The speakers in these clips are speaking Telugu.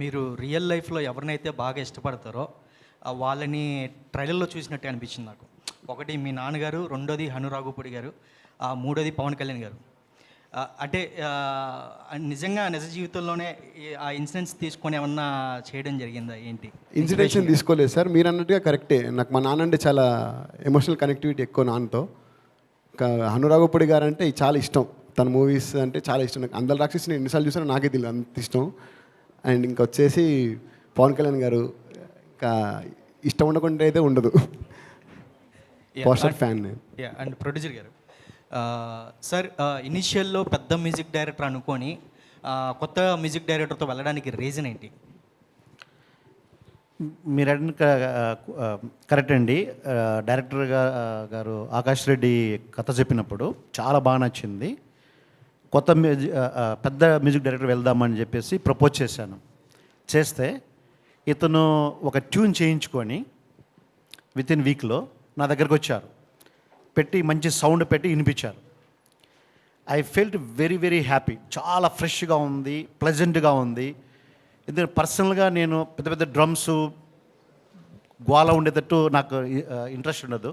మీరు రియల్ లైఫ్‌లో ఎవరినైతే బాగా ఇష్టపడతారో వాళ్ళని ట్రైలర్‌లో చూసినట్టే అనిపించింది నాకు. ఒకటి మీ నాన్నగారు, రెండోది హను రాఘోపుడి గారు, మూడోది పవన్ కళ్యాణ్ గారు. అంటే నిజంగా నిజ జీవితంలోనే ఆ ఇన్సిడెంట్స్ తీసుకొని ఏమన్నా చేయడం జరిగిందా ఏంటి? ఇన్సిడెంట్స్ ఏం తీసుకోలేదు సార్. మీరు అన్నట్టుగా కరెక్టే. నాకు మా నాన్న అంటే చాలా ఎమోషనల్ కనెక్టివిటీ ఎక్కువ నాన్నతో. హను రాఘోపుడి గారు అంటే చాలా ఇష్టం. తన మూవీస్ అంటే చాలా ఇష్టం. నాకు అందరి రాక్షసి నేను ఎన్నిసార్లు చూసానో నాకే తెలియదు, అంత ఇష్టం. అండ్ ఇంకా వచ్చేసి పవన్ కళ్యాణ్ గారు, ఇంకా ఇష్టం ఉండకుండా అయితే ఉండదు. పర్ఫెక్ట్ ఫ్యాన్ నేను. అండ్ ప్రొడ్యూసర్ గారు, సార్ ఇనిషియల్లో పెద్ద మ్యూజిక్ డైరెక్టర్ అనుకొని కొత్త మ్యూజిక్ డైరెక్టర్తో వెళ్ళడానికి రీజన్ ఏంటి? మీరు అడిగిన కరెక్ట్ అండి. డైరెక్టర్ గారు ఆకాష్ రెడ్డి కథ చెప్పినప్పుడు చాలా బాగా నచ్చింది. కొత్త పెద్ద మ్యూజిక్ డైరెక్టర్ వెళ్దామని చెప్పేసి ప్రపోజ్ చేస్తే ఇతను ఒక ట్యూన్ చేయించుకొని విత్ ఇన్ వీక్లో నా దగ్గరకు వచ్చారు. పెట్టి మంచి సౌండ్ పెట్టి వినిపించారు. I felt very very happy. చాలా ఫ్రెష్గా ఉంది, ప్లెజెంట్గా ఉంది. ఎందుకంటే పర్సనల్గా నేను పెద్ద పెద్ద డ్రమ్స్ గోల ఉండేటట్టు నాకు ఇంట్రెస్ట్ ఉండదు.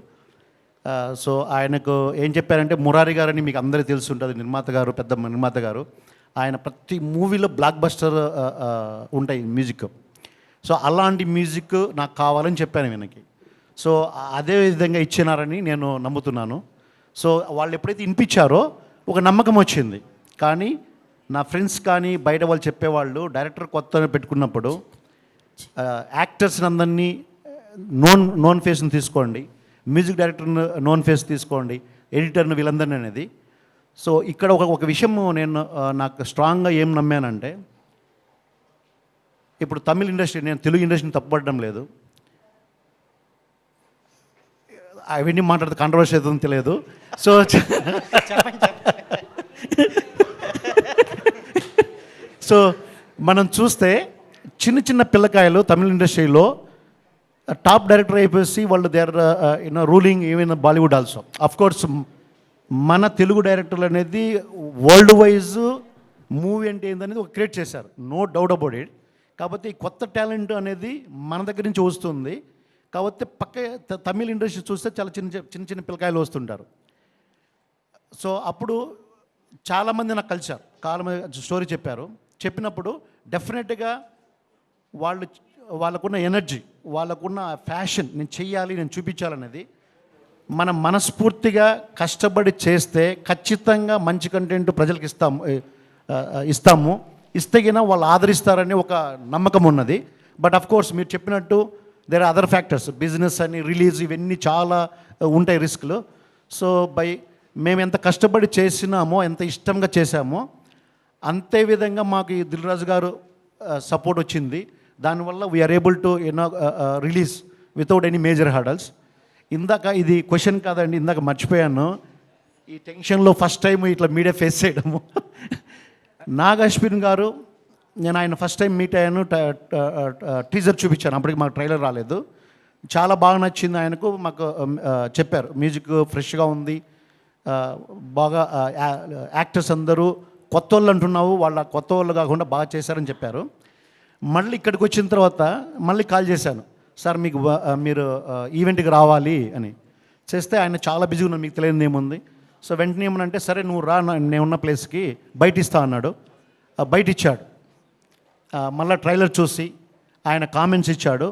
సో ఆయనకు ఏం చెప్పారంటే, మురారి గారని మీకు అందరికీ తెలిసి ఉంటుంది, నిర్మాత గారు, పెద్ద నిర్మాత గారు. ఆయన ప్రతి మూవీలో బ్లాక్ బస్టర్ ఉంటాయి మ్యూజిక్. సో అలాంటి మ్యూజిక్ నాకు కావాలని చెప్పాను ఈయనకి. సో అదే విధంగా ఇచ్చినారని నేను నమ్ముతున్నాను. సో వాళ్ళు ఎప్పుడైతే వినిపించారో ఒక నమ్మకం వచ్చింది. కానీ నా ఫ్రెండ్స్ కానీ బయట వాళ్ళు చెప్పేవాళ్ళు, డైరెక్టర్ కొత్త పెట్టుకున్నప్పుడు యాక్టర్స్ని అందరినీ నోన్ ఫేస్ని తీసుకోండి, మ్యూజిక్ డైరెక్టర్ని నోన్ ఫేస్ తీసుకోండి, ఎడిటర్ని వీళ్ళందరినీ అనేది. సో ఇక్కడ ఒక విషయం నేను నాకు స్ట్రాంగ్గా ఏం నమ్మానంటే, ఇప్పుడు తమిళ ఇండస్ట్రీ, నేను తెలుగు ఇండస్ట్రీని తప్పుపడడం లేదు, అవన్నీ మాట్లాడితే కాంట్రవర్సీ అవుతుందో తెలియదు. సో సో మనం చూస్తే చిన్న చిన్న పిల్లకాయలు తమిళ ఇండస్ట్రీలో టాప్ డైరెక్టర్ అయిపోయి వాళ్ళు they are ruling even Bollywood also. Of course మన తెలుగు డైరెక్టర్లు అనేది వరల్డ్ వైజ్ మూవీ అంటే ఏందనేది ఒక క్రియేట్ చేశారు, నో డౌట్ అబౌట్ ఇట్. కాకపోతే ఈ కొత్త టాలెంట్ అనేది మన దగ్గర నుంచి వస్తుంది. కాకపోతే పక్క తమిళ ఇండస్ట్రీ చూస్తే చాలా చిన్న చిన్న పిల్లకాయలు వస్తుంటారు. సో అప్పుడు చాలామంది నాకు కలిశారు, చాలామంది స్టోరీ చెప్పినప్పుడు డెఫినెట్గా వాళ్ళకున్న ఎనర్జీ, వాళ్ళకున్న ఫ్యాషన్, నేను చెయ్యాలి, నేను చూపించాలనేది, మనం మనస్ఫూర్తిగా కష్టపడి చేస్తే ఖచ్చితంగా మంచి కంటెంట్ ప్రజలకు ఇస్తాము. ఇస్తగిన వాళ్ళు ఆదరిస్తారని ఒక నమ్మకం ఉన్నది. బట్ అఫ్ కోర్స్ మీరు చెప్పినట్టు there are other factors, business అని, రిలీజ్, ఇవన్నీ చాలా ఉంటాయి రిస్క్లు. సో మేము ఎంత కష్టపడి చేసినామో, ఎంత ఇష్టంగా చేశామో, అంతే విధంగా మాకు ఈ దిల్ రాజు గారు సపోర్ట్ వచ్చింది. దానివల్ల we are able to release without any major hurdles. ఇందాక ఇది క్వశ్చన్ కాదండి, ఇందాక మర్చిపోయాను. ఈ టెన్షన్లో ఫస్ట్ టైం ఇట్లా మీడియా ఫేస్ చేయడము. నాగ్ అశ్విన్ గారు, నేను ఆయన ఫస్ట్ టైం మీట్ అయ్యాను, టీజర్ చూపించాను, అప్పటికి మాకు ట్రైలర్ రాలేదు. చాలా బాగా నచ్చింది ఆయనకు. మాకు చెప్పారు మ్యూజిక్ ఫ్రెష్గా ఉంది, బాగా యాక్టర్స్ అందరూ కొత్త వాళ్ళు అంటున్నావు, వాళ్ళ కొత్త వాళ్ళు కాకుండా బాగా చేశారని చెప్పారు. మళ్ళీ ఇక్కడికి వచ్చిన తర్వాత మళ్ళీ కాల్ చేశాను, సార్ మీరు ఈవెంట్కి రావాలి అని. చేస్తే ఆయన చాలా బిజీగా ఉన్నారు, మీకు తెలియదు ఏముంది. సో వెంటనే ఏమనంటే, సరే నువ్వు రా, నేను ఉన్న ప్లేస్కి బయట ఇస్తా అన్నాడు. బయట ఇచ్చాడు. మళ్ళీ ట్రైలర్ చూసి ఆయన కామెంట్స్ ఇచ్చాడు.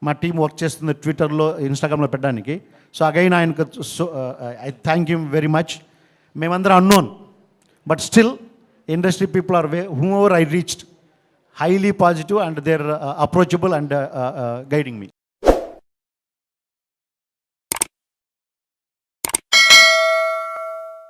మా టీం వర్క్ చేస్తుంది ట్విట్టర్లో, ఇన్స్టాగ్రామ్లో పెట్టడానికి. సో అగైన్ ఆయనకు I thank you very much. మేమందరం unknown, but still industry people are whomever I reached, highly positive, and they're approachable and guiding me.